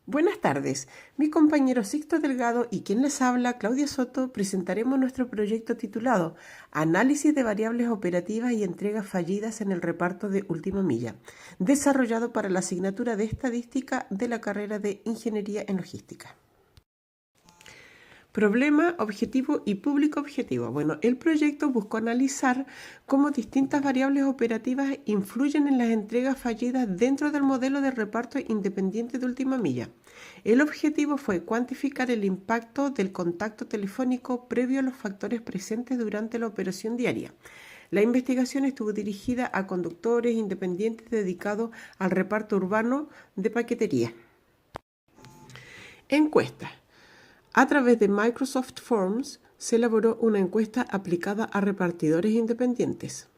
Buenas tardes, mi compañero Sixto Delgado y quien les habla, Claudia Soto, presentaremos nuestro proyecto titulado Análisis de variables operativas y entregas fallidas en el reparto de última milla, desarrollado para la asignatura de Estadística de la carrera de Ingeniería en Logística. Problema, objetivo y público objetivo. Bueno, el proyecto buscó analizar cómo distintas variables operativas influyen en las entregas fallidas dentro del modelo de reparto independiente de última milla. El objetivo fue cuantificar el impacto del contacto telefónico previo a los factores presentes durante la operación diaria. La investigación estuvo dirigida a conductores independientes dedicados al reparto urbano de paquetería. Encuesta. A través de Microsoft Forms se elaboró una encuesta aplicada a repartidores independientes,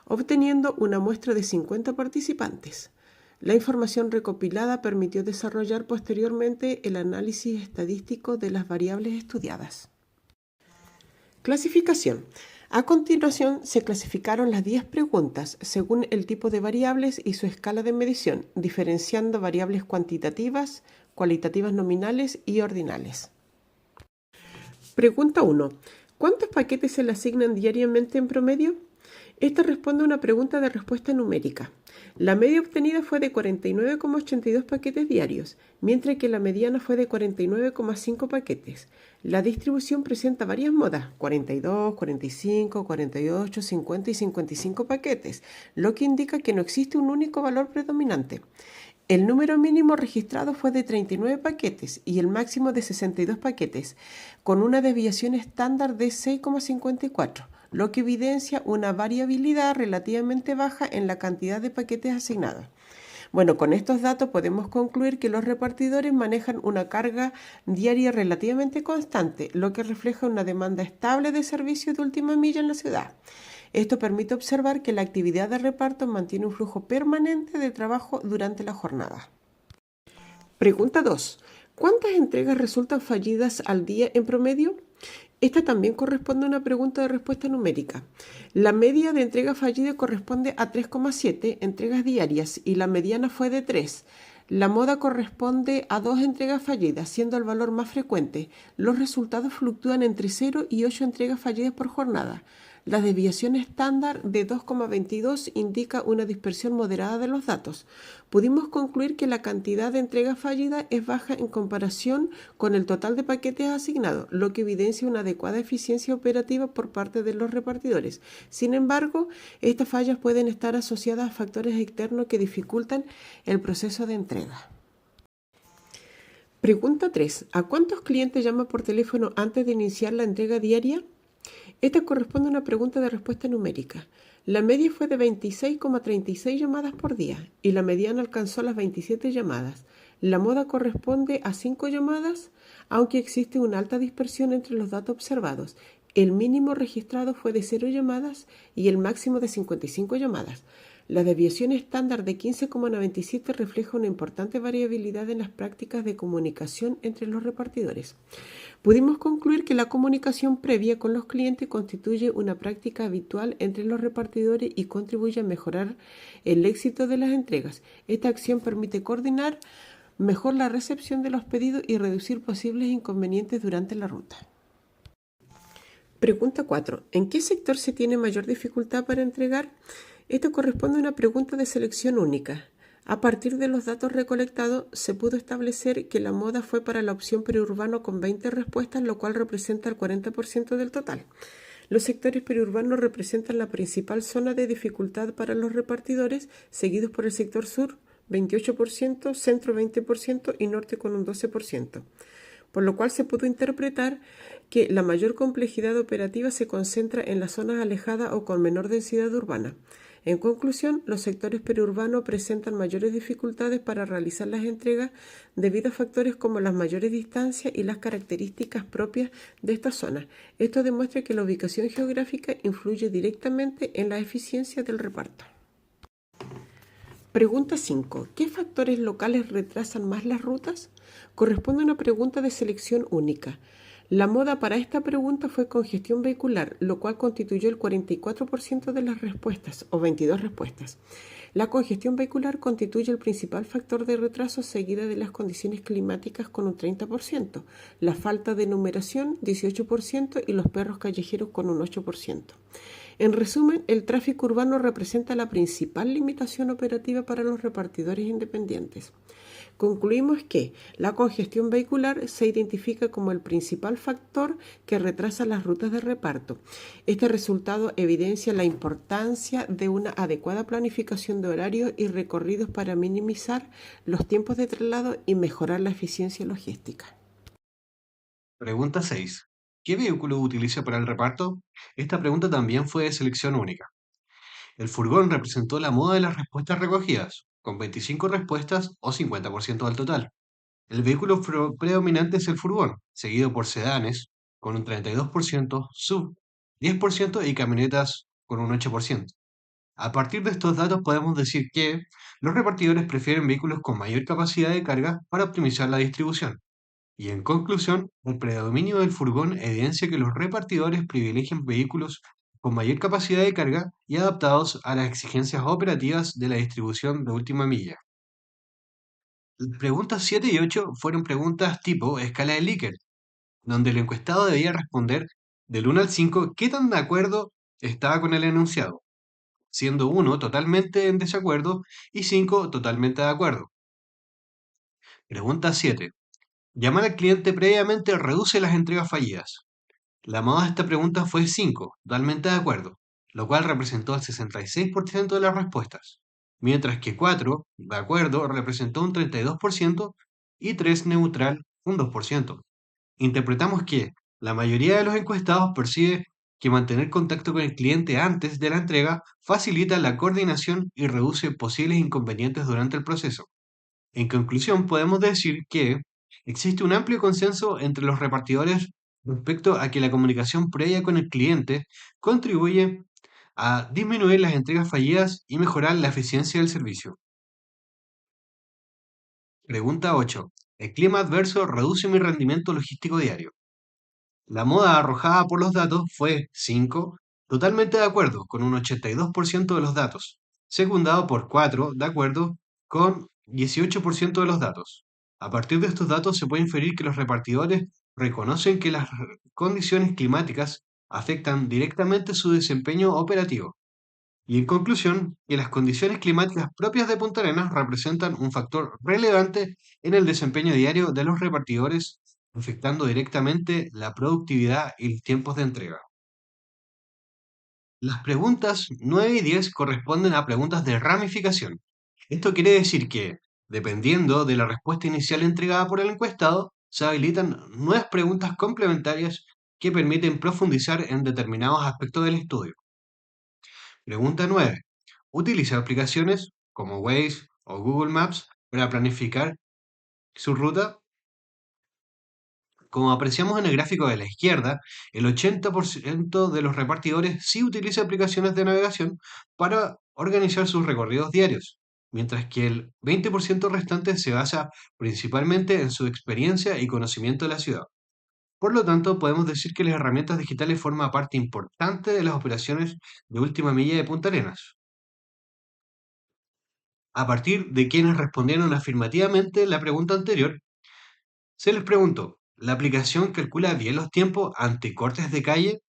obteniendo una muestra de 50 participantes. La información recopilada permitió desarrollar posteriormente el análisis estadístico de las variables estudiadas. Clasificación. A continuación se clasificaron las 10 preguntas según el tipo de variables y su escala de medición, diferenciando variables cuantitativas, cualitativas nominales y ordinales. Pregunta 1. ¿Cuántos paquetes se le asignan diariamente en promedio? Esta responde a una pregunta de respuesta numérica. La media obtenida fue de 49,82 paquetes diarios, mientras que la mediana fue de 49,5 paquetes. La distribución presenta varias modas, 42, 45, 48, 50 y 55 paquetes, lo que indica que no existe un único valor predominante. El número mínimo registrado fue de 39 paquetes y el máximo de 62 paquetes, con una desviación estándar de 6,54, lo que evidencia una variabilidad relativamente baja en la cantidad de paquetes asignados. Bueno, con estos datos podemos concluir que los repartidores manejan una carga diaria relativamente constante, lo que refleja una demanda estable de servicios de última milla en la ciudad. Esto permite observar que la actividad de reparto mantiene un flujo permanente de trabajo durante la jornada. Pregunta 2. ¿Cuántas entregas resultan fallidas al día en promedio? Esta también corresponde a una pregunta de respuesta numérica. La media de entrega fallida corresponde a 3,7 entregas diarias y la mediana fue de 3. La moda corresponde a 2 entregas fallidas, siendo el valor más frecuente. Los resultados fluctúan entre 0 y 8 entregas fallidas por jornada. La desviación estándar de 2,22 indica una dispersión moderada de los datos. Pudimos concluir que la cantidad de entregas fallidas es baja en comparación con el total de paquetes asignados, lo que evidencia una adecuada eficiencia operativa por parte de los repartidores. Sin embargo, estas fallas pueden estar asociadas a factores externos que dificultan el proceso de entrega. Pregunta 3. ¿A cuántos clientes llama por teléfono antes de iniciar la entrega diaria? Esta corresponde a una pregunta de respuesta numérica. La media fue de 26,36 llamadas por día y la mediana alcanzó las 27 llamadas. La moda corresponde a 5 llamadas, aunque existe una alta dispersión entre los datos observados. El mínimo registrado fue de 0 llamadas y el máximo de 55 llamadas. La desviación estándar de 15,97 refleja una importante variabilidad en las prácticas de comunicación entre los repartidores. Pudimos concluir que la comunicación previa con los clientes constituye una práctica habitual entre los repartidores y contribuye a mejorar el éxito de las entregas. Esta acción permite coordinar mejor la recepción de los pedidos y reducir posibles inconvenientes durante la ruta. Pregunta 4. ¿En qué sector se tiene mayor dificultad para entregar? Esto corresponde a una pregunta de selección única. A partir de los datos recolectados, se pudo establecer que la moda fue para la opción periurbano con 20 respuestas, lo cual representa el 40% del total. Los sectores periurbanos representan la principal zona de dificultad para los repartidores, seguidos por el sector sur, 28%, centro 20% y norte con un 12%. Por lo cual se pudo interpretar que la mayor complejidad operativa se concentra en las zonas alejadas o con menor densidad urbana. En conclusión, los sectores periurbanos presentan mayores dificultades para realizar las entregas debido a factores como las mayores distancias y las características propias de estas zonas. Esto demuestra que la ubicación geográfica influye directamente en la eficiencia del reparto. Pregunta 5. ¿Qué factores locales retrasan más las rutas? Corresponde a una pregunta de selección única. La moda para esta pregunta fue congestión vehicular, lo cual constituyó el 44% de las respuestas, o 22 respuestas. La congestión vehicular constituye el principal factor de retraso, seguida de las condiciones climáticas con un 30%, la falta de numeración 18% y los perros callejeros con un 8%. En resumen, el tráfico urbano representa la principal limitación operativa para los repartidores independientes. Concluimos que la congestión vehicular se identifica como el principal factor que retrasa las rutas de reparto. Este resultado evidencia la importancia de una adecuada planificación de horarios y recorridos para minimizar los tiempos de traslado y mejorar la eficiencia logística. Pregunta 6. ¿Qué vehículo utiliza para el reparto? Esta pregunta también fue de selección única. El furgón representó la moda de las respuestas recogidas, con 25 respuestas o 50% del total. El vehículo predominante es el furgón, seguido por sedanes, con un 32%, sub 10% y camionetas con un 8%. A partir de estos datos podemos decir que los repartidores prefieren vehículos con mayor capacidad de carga para optimizar la distribución. Y en conclusión, el predominio del furgón evidencia que los repartidores privilegian vehículos con mayor capacidad de carga y adaptados a las exigencias operativas de la distribución de última milla. Las preguntas 7 y 8 fueron preguntas tipo escala de Likert, donde el encuestado debía responder del 1 al 5 qué tan de acuerdo estaba con el enunciado, siendo 1 totalmente en desacuerdo y 5 totalmente de acuerdo. Pregunta 7. Llamar al cliente previamente reduce las entregas fallidas. La moda de esta pregunta fue 5, totalmente de acuerdo, lo cual representó el 66% de las respuestas, mientras que 4, de acuerdo, representó un 32% y 3, neutral, un 2%. Interpretamos que la mayoría de los encuestados percibe que mantener contacto con el cliente antes de la entrega facilita la coordinación y reduce posibles inconvenientes durante el proceso. En conclusión, podemos decir que existe un amplio consenso entre los repartidores respecto a que la comunicación previa con el cliente contribuye a disminuir las entregas fallidas y mejorar la eficiencia del servicio. Pregunta 8. ¿El clima adverso reduce mi rendimiento logístico diario? La moda arrojada por los datos fue 5, totalmente de acuerdo, con un 82% de los datos, secundado por 4, de acuerdo, con 18% de los datos. A partir de estos datos se puede inferir que los repartidores reconocen que las condiciones climáticas afectan directamente su desempeño operativo. Y en conclusión, que las condiciones climáticas propias de Punta Arenas representan un factor relevante en el desempeño diario de los repartidores, afectando directamente la productividad y los tiempos de entrega. Las preguntas 9 y 10 corresponden a preguntas de ramificación. Esto quiere decir que, dependiendo de la respuesta inicial entregada por el encuestado, se habilitan nuevas preguntas complementarias que permiten profundizar en determinados aspectos del estudio. Pregunta 9. Utiliza aplicaciones como Waze o Google Maps para planificar su ruta. Como apreciamos en el gráfico de la izquierda, el 80% de los repartidores sí utiliza aplicaciones de navegación para organizar sus recorridos diarios, mientras que el 20% restante se basa principalmente en su experiencia y conocimiento de la ciudad. Por lo tanto, podemos decir que las herramientas digitales forman parte importante de las operaciones de última milla de Punta Arenas. A partir de quienes respondieron afirmativamente la pregunta anterior, se les preguntó, ¿la aplicación calcula bien los tiempos ante cortes de calle?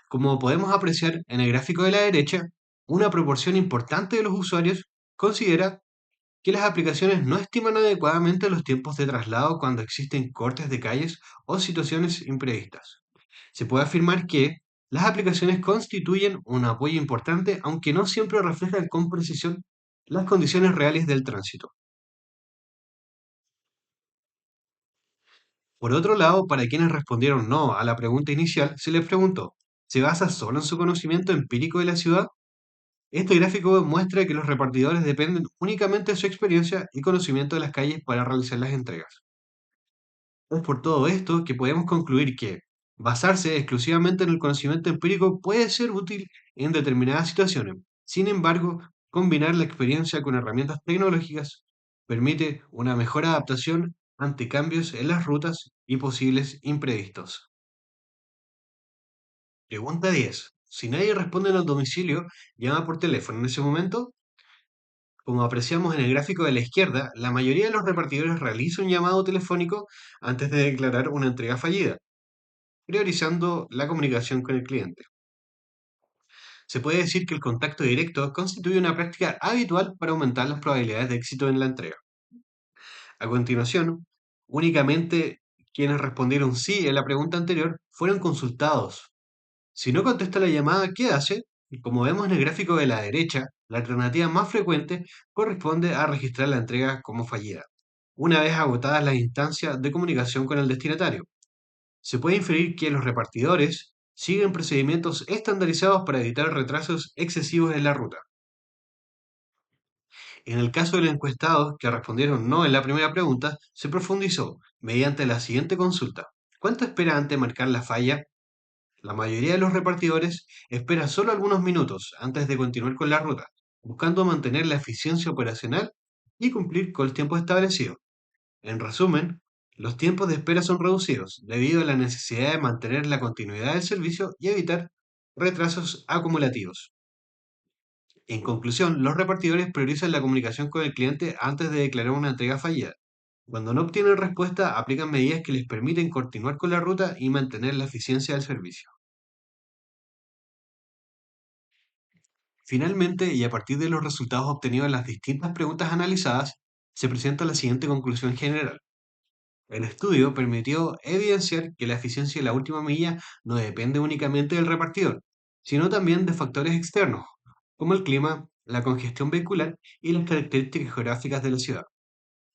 Como podemos apreciar en el gráfico de la derecha, una proporción importante de los usuarios considera que las aplicaciones no estiman adecuadamente los tiempos de traslado cuando existen cortes de calles o situaciones imprevistas. Se puede afirmar que las aplicaciones constituyen un apoyo importante, aunque no siempre reflejan con precisión las condiciones reales del tránsito. Por otro lado, para quienes respondieron no a la pregunta inicial, se les preguntó, ¿se basa solo en su conocimiento empírico de la ciudad? Este gráfico muestra que los repartidores dependen únicamente de su experiencia y conocimiento de las calles para realizar las entregas. Es por todo esto que podemos concluir que basarse exclusivamente en el conocimiento empírico puede ser útil en determinadas situaciones. Sin embargo, combinar la experiencia con herramientas tecnológicas permite una mejor adaptación ante cambios en las rutas y posibles imprevistos. Pregunta 10. Si nadie responde en el domicilio, llama por teléfono en ese momento. Como apreciamos en el gráfico de la izquierda, la mayoría de los repartidores realiza un llamado telefónico antes de declarar una entrega fallida, priorizando la comunicación con el cliente. Se puede decir que el contacto directo constituye una práctica habitual para aumentar las probabilidades de éxito en la entrega. A continuación, únicamente quienes respondieron sí en la pregunta anterior fueron consultados. Si no contesta la llamada, ¿qué hace? Y como vemos en el gráfico de la derecha, la alternativa más frecuente corresponde a registrar la entrega como fallida, una vez agotadas las instancias de comunicación con el destinatario. Se puede inferir que los repartidores siguen procedimientos estandarizados para evitar retrasos excesivos en la ruta. En el caso de los encuestados que respondieron no en la primera pregunta, se profundizó mediante la siguiente consulta. ¿Cuánto espera antes de marcar la falla? La mayoría de los repartidores espera solo algunos minutos antes de continuar con la ruta, buscando mantener la eficiencia operacional y cumplir con el tiempo establecido. En resumen, los tiempos de espera son reducidos debido a la necesidad de mantener la continuidad del servicio y evitar retrasos acumulativos. En conclusión, los repartidores priorizan la comunicación con el cliente antes de declarar una entrega fallida. Cuando no obtienen respuesta, aplican medidas que les permiten continuar con la ruta y mantener la eficiencia del servicio. Finalmente, y a partir de los resultados obtenidos en las distintas preguntas analizadas, se presenta la siguiente conclusión general. El estudio permitió evidenciar que la eficiencia de la última milla no depende únicamente del repartidor, sino también de factores externos, como el clima, la congestión vehicular y las características geográficas de la ciudad.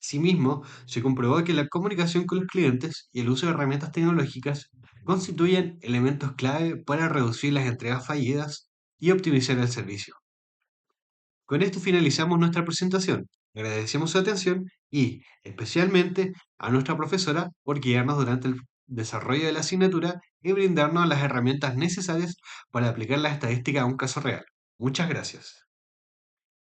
Asimismo, se comprobó que la comunicación con los clientes y el uso de herramientas tecnológicas constituyen elementos clave para reducir las entregas fallidas y optimizar el servicio. Con esto finalizamos nuestra presentación. Agradecemos su atención y, especialmente, a nuestra profesora por guiarnos durante el desarrollo de la asignatura y brindarnos las herramientas necesarias para aplicar la estadística a un caso real. Muchas gracias.